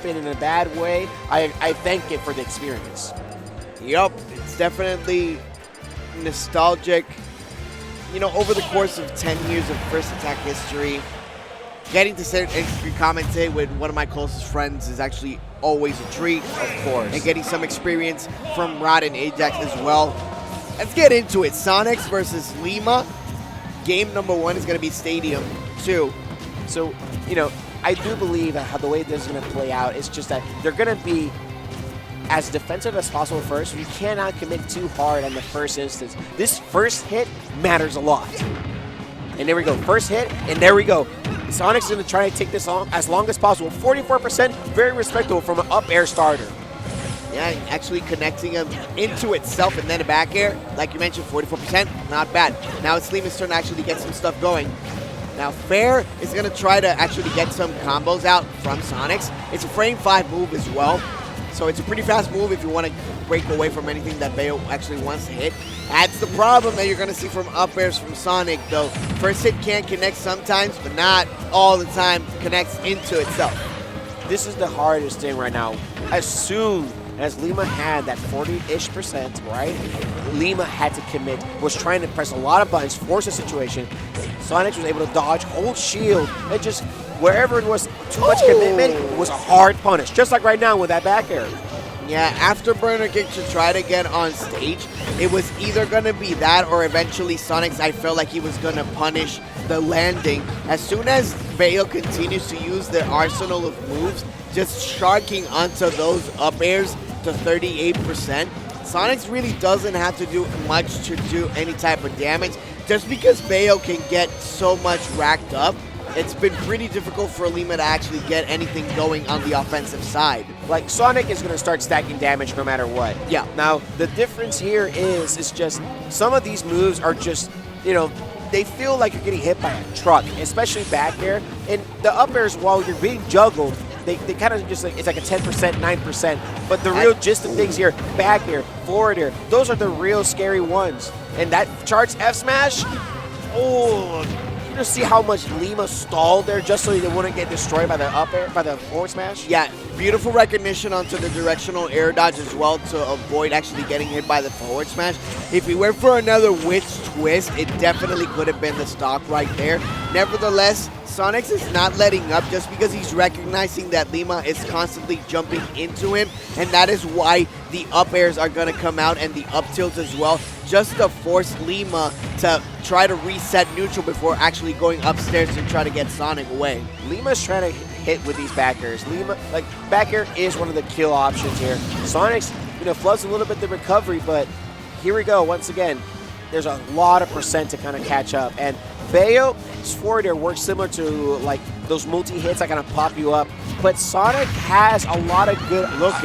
happen in a bad way, I thank it for the experience. Yup, it's definitely nostalgic. You know, over the course of 10 years of First Attack history, getting to sit and commentate with one of my closest friends is actually always a treat. Of course. And getting some experience from Rod and Ajax as well. Let's get into it. Sonix versus Lima. Game number 1 is going to be Stadium 2. So, you know, I do believe that how the way this is going to play out is just that they're going to be as defensive as possible first. You cannot commit too hard on the first instance. This first hit matters a lot. And there we go. First hit, and there we go. Sonix is going to try to take this on as long as possible. 44%, very respectable from an up air starter. Yeah, actually connecting him into itself and then a back air. Like you mentioned, 44%, not bad. Now it's Lima's turn to actually get some stuff going. Now Fair is going to try to actually get some combos out from Sonix. It's a frame 5 move as well. So it's a pretty fast move if you want to break away from anything that Bayo actually wants to hit. That's the problem that you're going to see from up airs from Sonic, though. First hit can connect sometimes, but not all the time connects into itself. This is the hardest thing right now. As soon as Lima had that 40-ish%, right? Lima had to commit, was trying to press a lot of buttons, force a situation. Sonix was able to dodge, hold shield, and just wherever it was too much commitment, it was a hard punish. Just like right now with that back air. Yeah, afterburner kick to try to get on stage, it was either going to be that or eventually Sonix, I felt like he was going to punish the landing. As soon as Bayo continues to use their arsenal of moves, just sharking onto those up airs to 38%, Sonix really doesn't have to do much to do any type of damage. Just because Bayo can get so much racked up, it's been pretty difficult for Lima to actually get anything going on the offensive side. Like, Sonic is going to start stacking damage no matter what. Yeah. Now, the difference here is just some of these moves are just, you know, they feel like you're getting hit by a truck, especially back air. And the up airs, while you're being juggled, they kind of just like, it's like a 10%, 9%. But the real gist of things here, back air, forward air, those are the real scary ones. And that charge F smash, you just see how much Lima stalled there just so they wouldn't get destroyed by the up air, by the forward smash. Yeah, beautiful recognition onto the directional air dodge as well to avoid actually getting hit by the forward smash. If he went for another witch twist, it definitely could have been the stock right there. Nevertheless, Sonix is not letting up just because he's recognizing that Lima is constantly jumping into him, and that is why the up airs are going to come out and the up tilts as well, just to force Lima to try to reset neutral before actually going upstairs to try to get Sonic away. Lima's trying to hit with these back airs. Lima, like, back air is one of the kill options here. Sonic's, you know, floods a little bit the recovery, but here we go. Once again, there's a lot of percent to kind of catch up. And Bayo's forward air works similar to, like, those multi-hits that kind of pop you up. But Sonic has a lot of good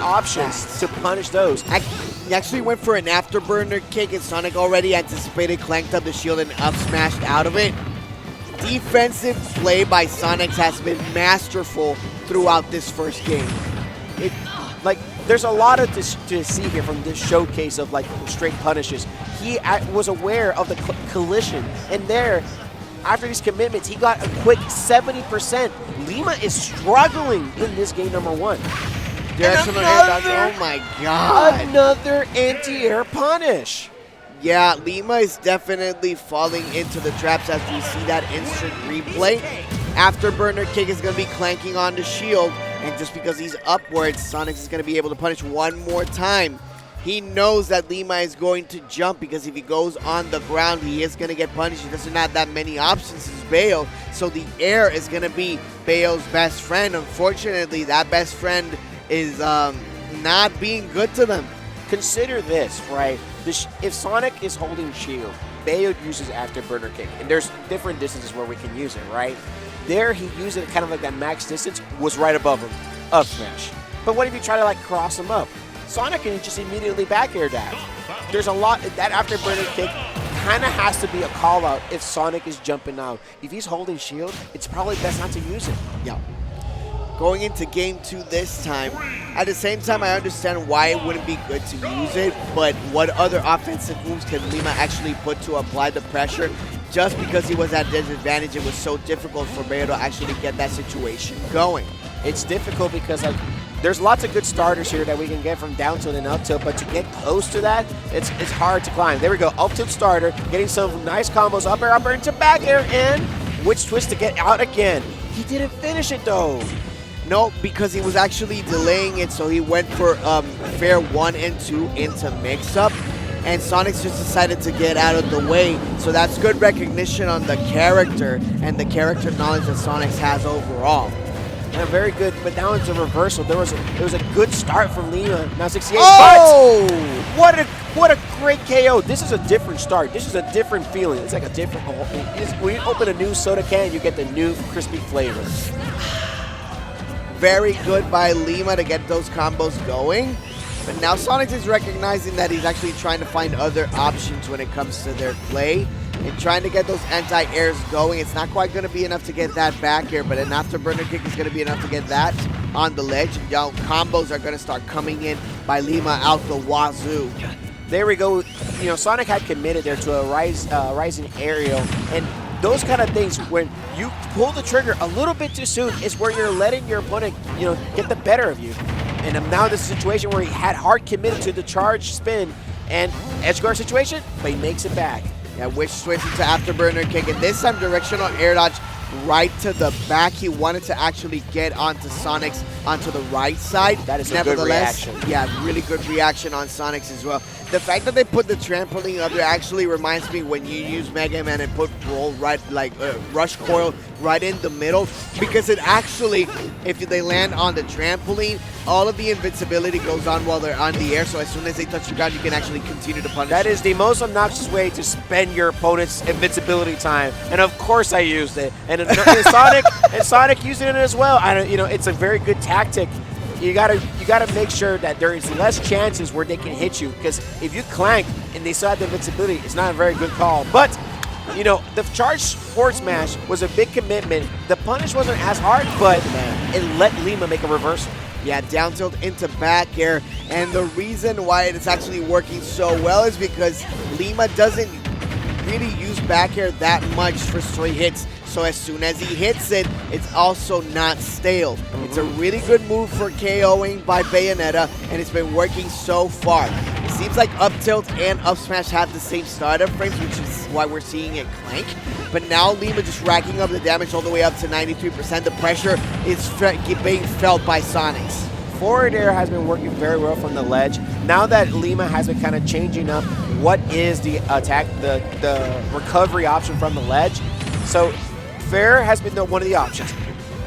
options to punish those. He actually went for an afterburner kick, and Sonic already anticipated, clanked up the shield, and up smashed out of it. Defensive play by Sonix has been masterful throughout this first game. There's a lot of to see here from this showcase of, like, straight punishes. He was aware of the collision, and there, after these commitments, he got a quick 70%. Lima is struggling in this game number 1. Directional air dodge, oh my god. Another anti-air punish. Yeah, Lima is definitely falling into the traps as we see that instant replay. Afterburner kick is going to be clanking on the shield, and just because he's upwards, Sonix is going to be able to punish one more time. He knows that Lima is going to jump because if he goes on the ground, he is going to get punished. He doesn't have that many options as Bayo, so the air is going to be Bayo's best friend. Unfortunately, that best friend is not being good to them. Consider this, right? If Sonic is holding shield, Bayo uses afterburner kick, and there's different distances where we can use it, right? There, he used it kind of like that max distance was right above him, up smash. But what if you try to, like, cross him up? Sonic can just immediately back air dash. There's a lot, that afterburner kick kind of has to be a call out if Sonic is jumping out. If he's holding shield, it's probably best not to use it. Yeah. Going into game 2 this time, at the same time, I understand why it wouldn't be good to use it, but what other offensive moves can Lima actually put to apply the pressure? Just because he was at disadvantage, it was so difficult for Bayo to actually get that situation going. It's difficult because, like, there's lots of good starters here that we can get from down tilt and up tilt, but to get close to that, it's hard to climb. There we go, up tilt starter, getting some nice combos, up air into back air, and witch twist to get out again. He didn't finish it though. No, because he was actually delaying it, so he went for fair 1 and 2 into mix-up, and Sonix just decided to get out of the way. So that's good recognition on the character and the character knowledge that Sonix has overall. And very good, but now it's a reversal. There was a good start from Lima. Now 68. Oh! But what a great KO. This is a different start. This is a different feeling. It's like a different. When you open a new soda can, you get the new crispy flavor. Very good by Lima to get those combos going. But now Sonix is recognizing that he's actually trying to find other options when it comes to their play and trying to get those anti-airs going. It's not quite going to be enough to get that back air, but an afterburner kick is going to be enough to get that on the ledge. Now combos are going to start coming in by Lima out the wazoo. There we go. You know, Sonic had committed there to a rising aerial, and those kind of things, when you pull the trigger a little bit too soon, is where you're letting your opponent, you know, get the better of you. And now this is a situation where he had hard committed to the charge spin and edge guard situation, but he makes it back. Yeah, witch switch into afterburner kick, and this time directional air dodge right to the back. He wanted to actually get onto Sonix onto the right side. That is a good reaction. Yeah, really good reaction on Sonix as well. The fact that they put the trampoline up there actually reminds me when you use Mega Man and put roll right, like rush coil right in the middle, because it actually, if they land on the trampoline, all of the invincibility goes on while they're on the air, so as soon as they touch the ground, you can actually continue to punish. That is the most obnoxious way to spend your opponent's invincibility time, and of course I used it. And Sonic using it as well. You know, it's a very good tactic. You gotta make sure that there is less chances where they can hit you, because if you clank and they still have the invincibility, it's not a very good call. But you know, the charge forward smash was a big commitment. The punish wasn't as hard, but it let Lima make a reversal. Yeah, down tilt into back air, and the reason why it's actually working so well is because Lima doesn't really use back air that much for straight hits. So as soon as he hits it, it's also not stale. It's a really good move for KOing by Bayonetta, and it's been working so far. It seems like up tilt and up smash have the same startup frames, which is why we're seeing it clank. But now Lima just racking up the damage all the way up to 93%. The pressure is being felt by Sonix. Forward air has been working very well from the ledge. Now that Lima has been kind of changing up what is the attack, the recovery option from the ledge. So fair has been one of the options.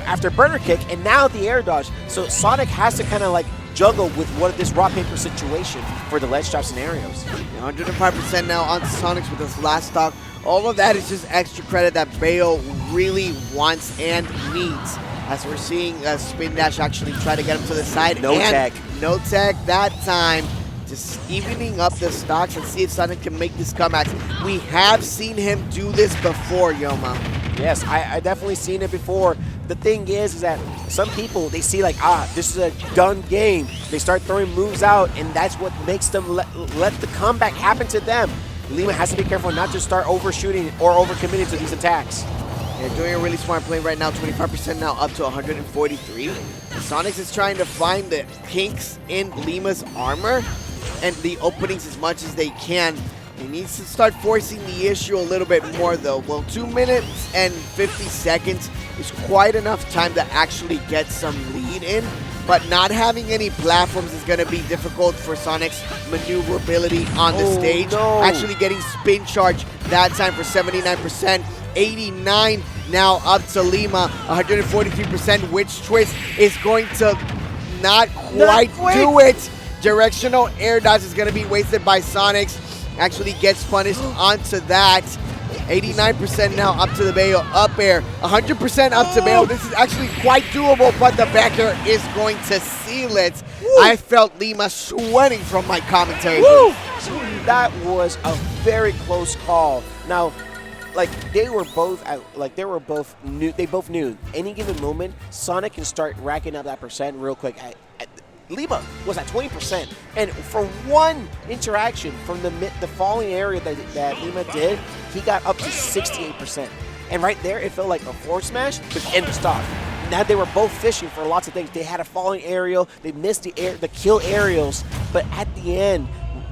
After burner kick, and now the air dodge. So Sonic has to kind of like juggle with this rock paper situation for the ledge drop scenarios. 105% now on Sonix with this last stock. All of that is just extra credit that Bayo really wants and needs. As we're seeing Spin Dash actually try to get him to the side. No tech. No tech that time. Just evening up the stocks and see if Sonic can make this comeback. We have seen him do this before, Yoma. Yes, I definitely seen it before. The thing is that some people, they see like, this is a done game. They start throwing moves out, and that's what makes them let the comeback happen to them. Lima has to be careful not to start overshooting or overcommitting to these attacks. They're doing a really smart play right now, 25% now up to 143. Sonix is trying to find the kinks in Lima's armor and the openings as much as they can. He needs to start forcing the issue a little bit more though. Well, 2 minutes and 50 seconds is quite enough time to actually get some lead in, but not having any platforms is going to be difficult for Sonic's maneuverability on the stage. No. Actually getting spin charge that time for 79%. 89 now up to Lima, 143%. Witch twist is going to not quite do it. Directional air dodge is going to be wasted by Sonix. Actually gets punished onto that. 89% now up to the Bayo. Up air, 100% up to Bayo. This is actually quite doable, but the back air is going to seal it. Woo. I felt Lima sweating from my commentary. Woo. That was a very close call. Now, like they both knew any given moment Sonic can start racking up that percent real quick. Lima was at 20%, and for one interaction from the falling area that Lima did, he got up to 68%. And right there, it felt like a forward smash, but end of stock. now they were both fishing for lots of things. They had a falling aerial. They missed the kill aerials. But at the end,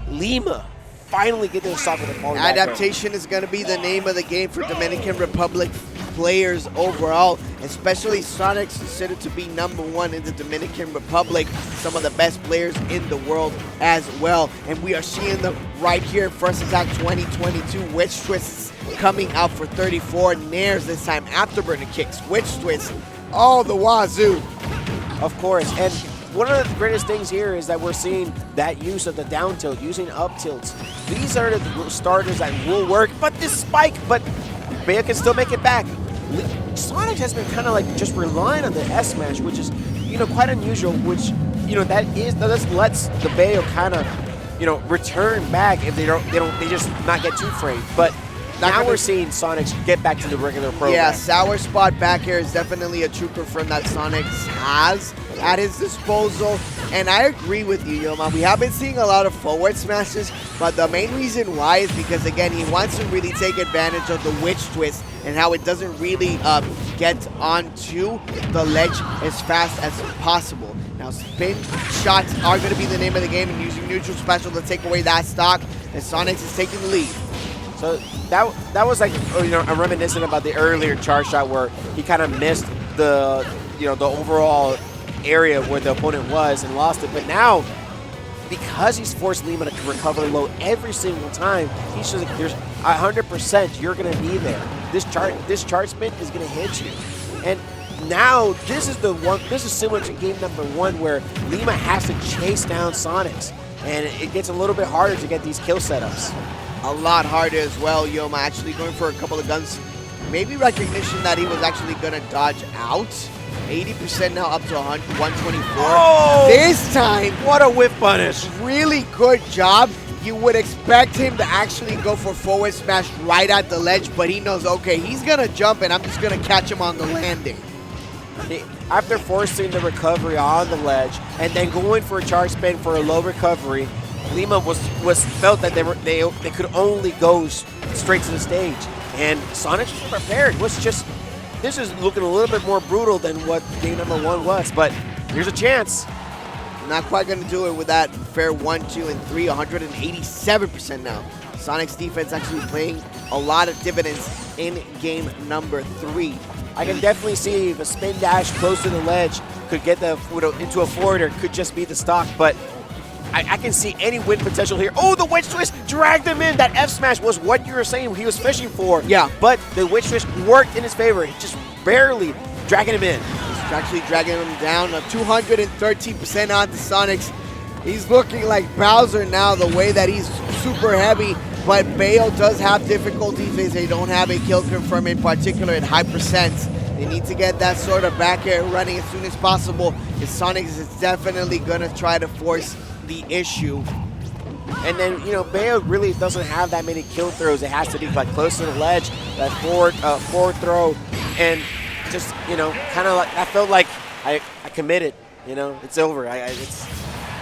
Lima finally get their stock with a falling back air. Adaptation is going to be the name of the game for Dominican Republic players overall, especially Sonix, considered to be #1 in the Dominican Republic, some of the best players in the world as well. And we are seeing them right here, First Attack 2022, Witch Twists coming out for 34, Nairs this time, Afterburner kicks, Witch Twist, all the wazoo. Of course, and one of the greatest things here is that we're seeing that use of the down tilt, using up tilts. These are the starters that will work, but this spike, but Bayo can still make it back. Sonix has been kind of like just relying on the S smash, which is, quite unusual, which, that lets the Bayo kind of, return back if they just not get too framed. But now we're seeing Sonix get back to the regular program. Yeah, Sour Spot back here is definitely a trooper from that Sonix has at his disposal. And I agree with you, Yoma. We have been seeing a lot of forward smashes, but the main reason why is because, again, he wants to really take advantage of the Witch Twist and how it doesn't really get onto the ledge as fast as possible. Now, spin shots are going to be the name of the game, and using neutral special to take away that stock, and Sonix is taking the lead. So that was like, a reminiscent about the earlier charge shot where he kind of missed the, the overall area where the opponent was and lost it. But now, because he's forced Lima to recover low every single time, he's just like, there's 100% you're going to be there. This charge spin is going to hit you. And now this is similar to game #1 where Lima has to chase down Sonix, and it gets a little bit harder to get these kill setups. A lot harder as well. Yoma actually going for a couple of guns. Maybe recognition that he was actually going to dodge out. 80% now up to 124. Oh! This time, What a whip punish. really good job. You would expect him to actually go for forward smash right at the ledge, but he knows, okay, he's going to jump and I'm just going to catch him on the landing. After forcing the recovery on the ledge and then going for a charge spin for a low recovery, Lima was felt that they could only go straight to the stage, and Sonix was prepared. This is looking a little bit more brutal than what game #1 was, but here's a chance. Not quite going to do it with that fair 1, 2, and 3, 187% now. Sonix defense actually playing a lot of dividends in game #3. I can definitely see if a spin dash close to the ledge could get into a forwarder, could just be the stock, but I can see any win potential here. Oh, the Witch Twist dragged him in. That F smash was what you were saying he was fishing for. Yeah. But the Witch Twist worked in his favor. He just barely dragging him in. He's actually dragging him down 213% onto Sonix. He's looking like Bowser now, the way that he's super heavy. But Bayo does have difficulties as they don't have a kill confirm, in particular at high percents. They need to get that sort of back air running as soon as possible. Because Sonix is definitely going to try to force the issue. And then, Bayo really doesn't have that many kill throws. It has to be like close to the ledge, that forward throw, and just, kind of like, I felt like I committed. It's over.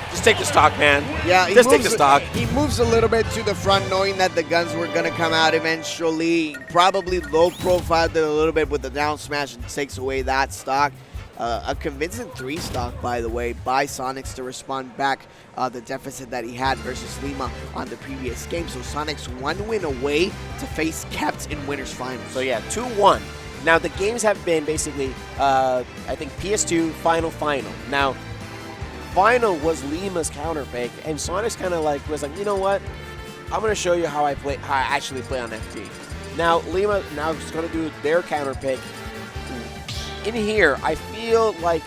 Just take the stock, man. Yeah, just take the stock. He moves a little bit to the front, knowing that the guns were going to come out eventually. Probably low profiled it a little bit with the down smash and takes away that stock. A convincing 3 stock, by the way, by Sonix to respond back the deficit that he had versus Lima on the previous game. So Sonix 1 win away to face Kept in winners finals. So yeah, 2-1. Now the games have been basically, I think PS2 final. Now, final was Lima's counter fake, and Sonix kind of was like, you know what? I'm gonna show you how I actually play on FT. Now Lima now is gonna do their counter pick. In here, I feel like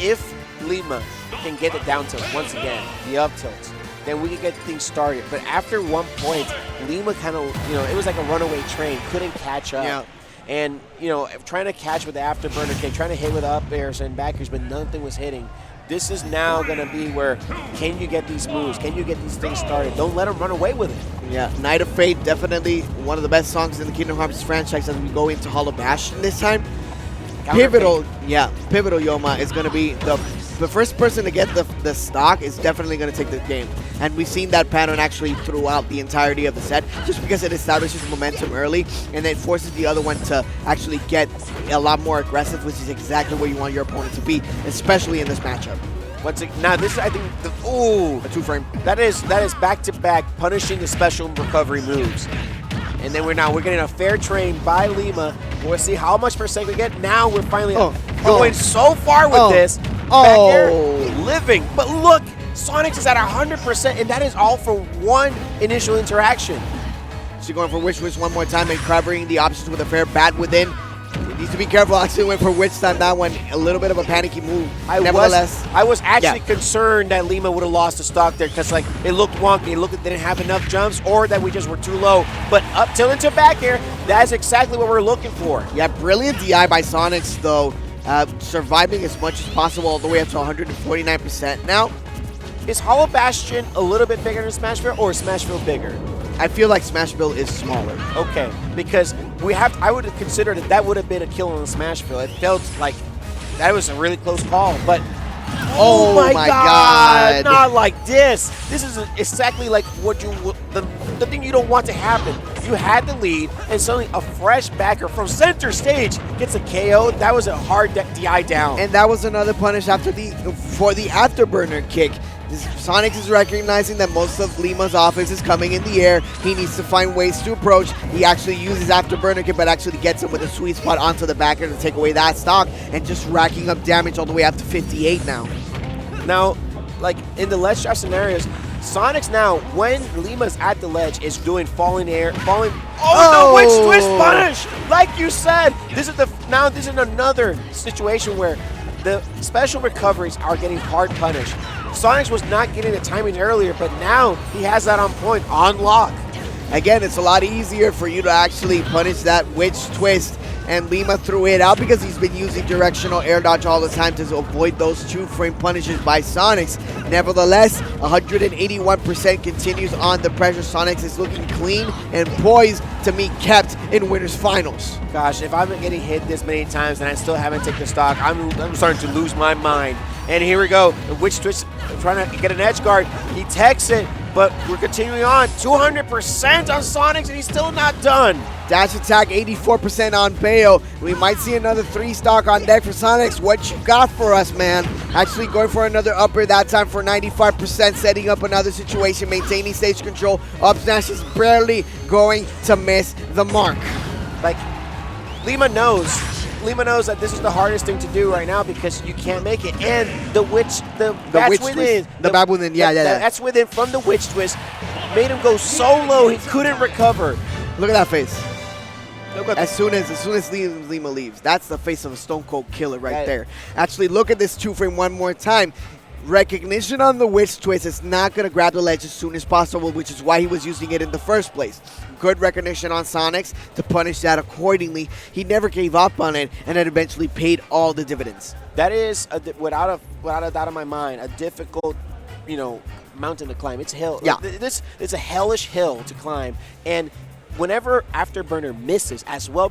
if Lima can get the down tilt once again, the up tilt, then we can get things started. But after 1 point, Lima kind of, it was like a runaway train, couldn't catch up. Yeah. And, trying to catch with the afterburner kick, trying to hit with up airs and back airs, but nothing was hitting. This is now going to be where, can you get these moves? Can you get these things started? Don't let them run away with it. Yeah, Night of Fate, definitely one of the best songs in the Kingdom Hearts franchise as we go into Hollow Bastion this time. Pivotal Yoma is going to be the the first person to get the stock is definitely going to take the game. And we've seen that pattern actually throughout the entirety of the set, just because it establishes momentum early and then forces the other one to actually get a lot more aggressive, which is exactly where you want your opponent to be, especially in this matchup. Now this is, I think, a two-frame. That is back-to-back punishing the special recovery moves. And then we're getting a fair train by Lima. We'll see how much percent we get. Now we're finally going so far with this. Back air, living. But look, Sonix is at 100%, and that is all for one initial interaction. So going for Witch Twist one more time and covering the options with a fair bat within. Needs to be careful. Actually went for Witch Time that one. A little bit of a panicky move. Nevertheless, I was actually concerned that Lima would have lost the stock there because like it looked wonky. It looked like they didn't have enough jumps or that we just were too low. But up till into back air, that's exactly what we're looking for. Yeah, brilliant DI by Sonix though. Surviving as much as possible all the way up to 149% now. Is Hollow Bastion a little bit bigger than Smashville or is Smashville bigger? I feel like Smashville is smaller. Okay, because I would have considered that would have been a kill on Smashville. It felt like that was a really close call, but oh my God, not like this. This is exactly like what the thing you don't want to happen. You had the lead, and suddenly a fresh backer from center stage gets a KO. That was a hard DI down. And that was another punish for the afterburner kick. Sonix is recognizing that most of Lima's offense is coming in the air. He needs to find ways to approach. He actually uses afterburner kick, but actually gets him with a sweet spot onto the backer to take away that stock and just racking up damage all the way up to 58 now. Now, like in the ledge trap scenarios, Sonix now, when Lima's at the ledge, is doing falling air, falling. Oh, no, Witch Twist punish! Like you said, this is another situation where the special recoveries are getting hard punished. Sonix was not getting the timing earlier, but now he has that on point, on lock. Again, it's a lot easier for you to actually punish that Witch Twist, and Lima threw it out because he's been using directional air dodge all the time to avoid those two-frame punishes by Sonix. Nevertheless, 181% continues on the pressure. Sonix is looking clean and poised to meet kept in winners finals. Gosh, if I've been getting hit this many times and I still haven't taken the stock, I'm starting to lose my mind. And here we go, the Witch Twist trying to get an edge guard. He techs it, but we're continuing on. 200% on Sonix, and he's still not done. Dash attack, 84% on Bayo. We might see another 3 stock on deck for Sonix. What you got for us, man? Actually going for another upper, that time for 95%, setting up another situation, maintaining stage control. Up smash is barely going to miss the mark. Like, Lima knows that this is the hardest thing to do right now because you can't make it. And the Witch within. The bab within, yeah. That's within from the Witch Twist. Made him go so low he couldn't recover. Look at that face. As soon as Lima leaves, that's the face of a Stone Cold Killer right there. Actually, look at this two-frame one more time. Recognition on the Witch Twist is not going to grab the ledge as soon as possible, which is why he was using it in the first place. Good recognition on Sonix to punish that accordingly. He never gave up on it, and it eventually paid all the dividends. That is, without a doubt in my mind, a difficult, mountain to climb. It's a hill. Yeah. It's a hellish hill to climb, and whenever Afterburner misses as well,